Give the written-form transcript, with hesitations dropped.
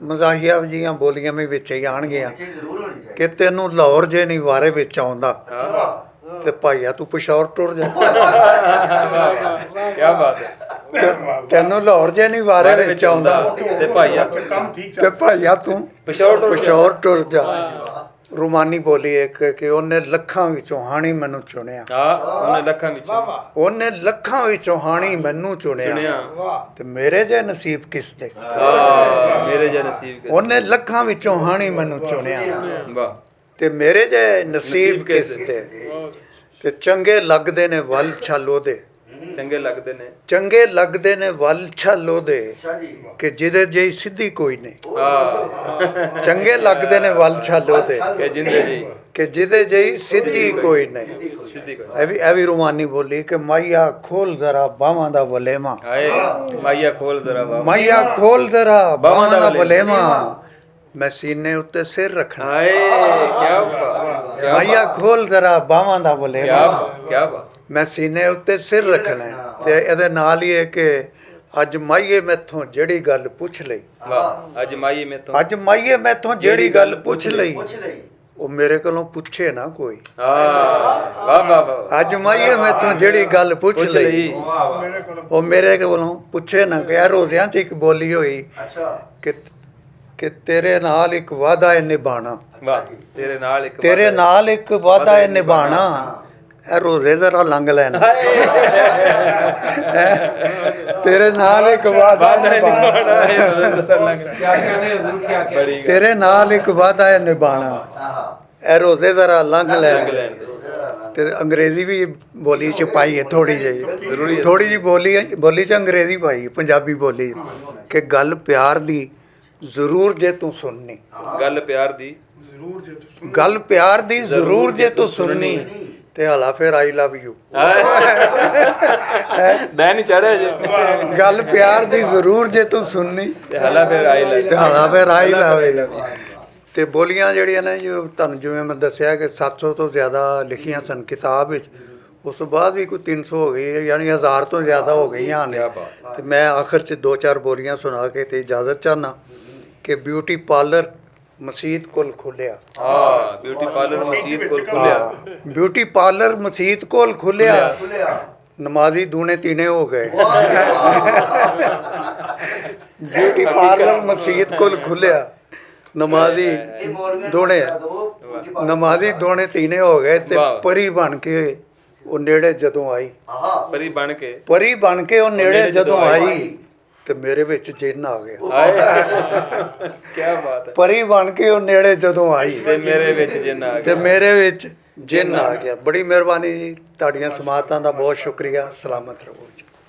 ਮਜ਼ਾਹੀਆ ਜੀਆਂ ਬੋਲੀਆਂ ਵੀ ਵਿੱਚ ਹੀ ਆਉਣਗੀਆਂ ਕਿ ਤੈਨੂੰ ਲਾਹੌਰ ਜੇ ਨਹੀਂ ਵਾਰੇ ਵਿੱਚ ਆਉਂਦਾ ਤੇ ਭਾਈਆ ਤੂੰ ਪਿਸ਼ੌਰ ਟੁਰ ਜਾ। ਕੀ ਬਾਤ ਹੈ। ਤੈਨੂੰ ਲਾਹੌਰ ਜੇ ਨਹੀਂ ਵਾਰੇ ਵਿੱਚ ਆਉਂਦਾ ਤੇ ਭਾਈਆ ਤੂੰ ਪਿਸ਼ੌਰ ਟੁਰ ਜਾ। ਰੁਮਾਨੀ ਬੋਲੀ ਇੱਕ ਕਿ ਉਹਨੇ ਲੱਖਾਂ ਵਿੱਚੋਂ ਹਾਣੀ ਮੈਨੂੰ ਚੁਣਿਆ। ਉਹਨੇ ਲੱਖਾਂ ਵਿੱਚੋਂ ਹਾਣੀ ਮੈਨੂੰ ਚੁਣਿਆ ਤੇ ਮੇਰੇ ਜੇ ਨਸੀਬ ਕਿਸ ਦੇ। ਉਹਨੇ ਲੱਖਾਂ ਵਿੱਚੋਂ ਹਾਣੀ ਮੈਨੂੰ ਚੁਣਿਆ ਤੇ ਮੇਰੇ ਜੇ ਨਸੀਬ ਕਿਸ ਦੇ। ਤੇ ਚੰਗੇ ਲੱਗਦੇ ਨੇ ਵੱਲ ਛਲ ਉਹਦੇ। ਚੰਗੇ ਲੱਗਦੇ ਨੇ ਵੱਲ ਛਲ ਉਹਦੇ ਕਿ ਜਿਹਦੇ ਜਿਹੀ ਸਿੱਧੀ ਕੋਈ ਨਹੀਂ। ਚੰਗੇ ਲੱਗਦੇ ਨੇ ਵੱਲ ਛਲ ਉਹਦੇ ਕਿ ਜਿਹਦੇ ਜਿਹੀ ਸਿੱਧੀ ਕੋਈ ਨਹੀਂ। ਇਹ ਵੀ ਰੁਮਾਨੀ ਬੋਲੀ ਕਿ ਮਾਈਆ ਖੋਲ ਜ਼ਰਾ ਬਾਹਾਂ ਦਾ ਵਲੇਮਾ। ਮਾਈਆ ਖੋਲ ਜ਼ਰਾ ਬਾਹਾਂ ਦਾ ਵਲੇਮਾ ਮੈਂ ਸੀਨੇ ਉੱਤੇ ਸਿਰ ਰੱਖਣਾ। ਮਾਈਆ ਖੋਲ ਜ਼ਰਾ ਬਾਹਾਂ ਦਾ ਵਲੇਮਾ ਮੈਂ ਸੀਨੇ ਉੱਤੇ ਸਿਰ ਰੱਖਣਾ। ਤੇ ਇਹਦੇ ਨਾਲ ਹੀ ਹੈ ਕਿ ਅੱਜ ਮਾਈਏ ਮੈਥੋਂ ਜਿਹੜੀ ਗੱਲ ਪੁੱਛ ਲਈ। ਅੱਜ ਮਾਈਏ ਮੈਥੋਂ ਜਿਹੜੀ ਗੱਲ ਪੁੱਛ ਲਈ ਉਹ ਮੇਰੇ ਕੋਲੋਂ ਪੁੱਛੇ ਨਾ ਕੋਈ। ਅੱਜ ਮਾਈਏ ਮੈਥੋਂ ਜਿਹੜੀ ਗੱਲ ਪੁੱਛ ਲਈ ਉਹ ਮੇਰੇ ਕੋਲੋਂ ਪੁੱਛੇ ਨਾ। ਕਿ ਰੋਜ਼ਿਆਂ 'ਚ ਇੱਕ ਬੋਲੀ ਹੋਈ ਕਿ ਤੇਰੇ ਨਾਲ ਇੱਕ ਵਾਅਦਾ ਹੈ ਨਿਭਾਣਾ। ਤੇਰੇ ਨਾਲ ਇੱਕ ਵਾਅਦਾ ਹੈ ਨਿਭਾਣਾ। ਇਹ ਰੋਜ਼ੇ ਜ਼ਰਾ ਲੰਘ ਲੈਣ। ਤੇਰੇ ਨਾਲ ਇੱਕ ਵਾਅਦਾ ਨਿਭਾਣਾ। ਤੇਰੇ ਨਾਲ ਇੱਕ ਵਾਅਦਾ ਹੈ ਨਿਭਾਣਾ। ਇਹ ਰੋਜ਼ੇ ਜ਼ਰਾ ਲੰਘ ਲੈਣ। ਤੇ ਅੰਗਰੇਜ਼ੀ ਵੀ ਬੋਲੀ 'ਚ ਪਾਈ ਹੈ ਥੋੜ੍ਹੀ ਜਿਹੀ ਬੋਲੀ 'ਚ ਅੰਗਰੇਜ਼ੀ ਪਾਈ ਪੰਜਾਬੀ ਬੋਲੀ ਕਿ ਗੱਲ ਪਿਆਰ ਦੀ ਜ਼ਰੂਰ ਜੇ ਤੂੰ ਸੁਣਨੀ। ਗੱਲ ਪਿਆਰ ਦੀ ਜ਼ਰੂਰ ਜੇ ਤੂੰ ਸੁਣਨੀ ਤੇ ਹਾਲਾ ਫਿਰ ਆਈ ਲਵ ਯੂ। ਗੱਲ ਪਿਆਰ ਦੀ ਜ਼ਰੂਰ ਜੇ ਤੂੰ ਸੁਣਨੀ ਤੇ ਹਾਲਾ ਫਿਰ ਆਈ ਲਵ ਯੂ। ਤੇ ਬੋਲੀਆਂ ਜਿਹੜੀਆਂ ਨੇ ਜੋ ਤੁਹਾਨੂੰ ਜਿਵੇਂ ਮੈਂ ਦੱਸਿਆ ਕਿ 700 ਤੋਂ ਜ਼ਿਆਦਾ ਲਿਖੀਆਂ ਸਨ ਕਿਤਾਬ ਵਿੱਚ। ਉਸ ਤੋਂ ਬਾਅਦ ਵੀ ਕੋਈ 300 ਹੋ ਗਈ ਯਾਨੀ 1000 ਤੋਂ ਜ਼ਿਆਦਾ ਹੋ ਗਈਆਂ ਨੇ। ਤੇ ਮੈਂ ਆਖਰ 'ਚ 2-4 ਬੋਲੀਆਂ ਸੁਣਾ ਕੇ ਤੇ ਇਜਾਜ਼ਤ ਚਾਹੁੰਦਾ ਕਿ ਬਿਊਟੀ ਪਾਰਲਰ ਮਸੀਤ ਕੋਲ ਖੁੱਲਿਆ। ਬਿਊਟੀ ਪਾਰਲਰ ਮਸੀਤ ਕੋਲ ਖੁੱਲਿਆ ਨਮਾਜ਼ੀ ਦੂਣੇ ਤੀਣੇ ਹੋ ਗਏ। ਬਿਊਟੀ ਪਾਰਲਰ ਮਸੀਤ ਕੋਲ ਖੁੱਲਿਆ ਨਮਾਜ਼ੀ ਦੋਣੇ ਤੀਨੇ ਹੋ ਗਏ ਤੇ ਪਰੀ ਬਣ ਕੇ ਉਹ ਨੇੜੇ ਜਦੋਂ ਆਈ। ਪਰੀ ਬਣ ਕੇ ਉਹ ਨੇੜੇ ਜਦੋਂ ਆਈ ਤੇ ਮੇਰੇ ਵਿੱਚ ਜਿੰਨ ਆ ਗਿਆ। ਪਰੀ ਬਣ ਕੇ ਉਹ ਨੇੜੇ ਜਦੋਂ ਆਈ ਤੇ ਮੇਰੇ ਵਿੱਚ ਜਿੰਨ ਆ ਗਿਆ। ਬੜੀ ਮਿਹਰਬਾਨੀ ਜੀ, ਤੁਹਾਡੀਆਂ ਸਮਾਤਾਂ ਦਾ ਬਹੁਤ ਸ਼ੁਕਰੀਆ। ਸਲਾਮਤ ਰਹੋ ਜੀ।